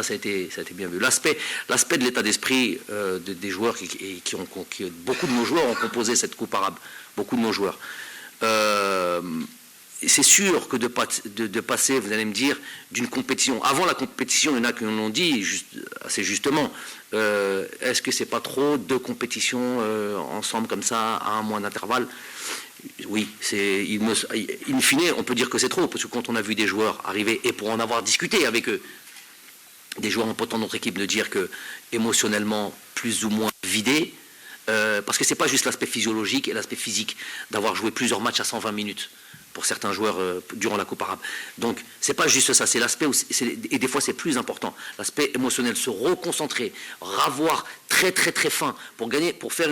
Ça a été bien vu. L'aspect de l'état d'esprit des joueurs, beaucoup de nos joueurs ont composé cette Coupe arabe. Beaucoup de nos joueurs. C'est sûr que de passer, vous allez me dire, d'une compétition. Avant la compétition, il y en a qui l'ont dit assez justement. Est-ce que c'est pas trop deux compétitions ensemble comme ça, à un mois d'intervalle? Oui, in fine, on peut dire que c'est trop, parce que quand on a vu des joueurs arriver, et pour en avoir discuté avec eux, des joueurs importants de notre équipe, de dire que émotionnellement plus ou moins vidés, parce que c'est pas juste l'aspect physiologique et l'aspect physique d'avoir joué plusieurs matchs à 120 minutes pour certains joueurs durant la Coupe arabe. Donc c'est pas juste ça, c'est l'aspect et des fois c'est plus important, l'aspect émotionnel, se reconcentrer, ravoir très très très fin pour gagner, pour faire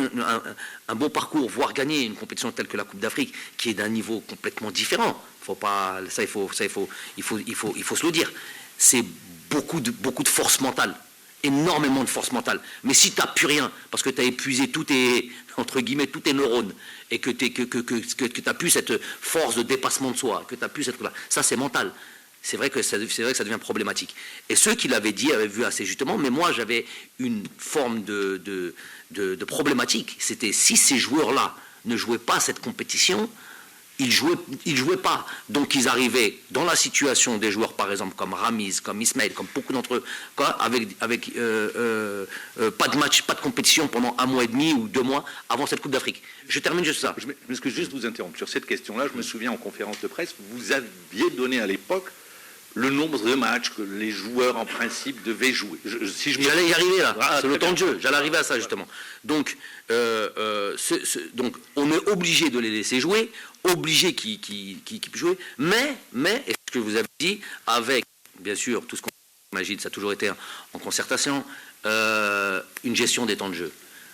un bon parcours, voire gagner une compétition telle que la Coupe d'Afrique, qui est d'un niveau complètement différent. Faut pas, ça il faut se le dire. C'est beaucoup de force mentale, énormément de force mentale. Mais si tu n'as plus rien, parce que tu as épuisé entre guillemets, tous tes neurones, et que tu n'as plus cette force de dépassement de soi, que tu n'as plus ça c'est mental. C'est vrai que ça devient problématique. Et ceux qui l'avaient dit avaient vu assez justement, mais moi j'avais une forme de problématique. C'était si ces joueurs-là ne jouaient pas cette compétition, ils jouaient pas. Donc ils arrivaient dans la situation des joueurs, par exemple, comme Ramiz, comme Ismaël, comme beaucoup d'entre eux, avec pas de match, pas de compétition pendant 1 mois et demi ou 2 mois avant cette Coupe d'Afrique. Je termine juste ça. Je m'excuse juste vous interrompre sur cette question-là. Je me souviens en conférence de presse, vous aviez donné à l'époque le nombre de matchs que les joueurs, en principe, devaient jouer. J'allais y arriver là, c'est le temps de jeu, j'allais arriver à ça justement. Donc, donc on est obligé de les laisser jouer, obligé qu'ils jouent, mais, et ce que vous avez dit, avec, bien sûr, tout ce qu'on imagine, ça a toujours été en concertation, une gestion des temps de jeu.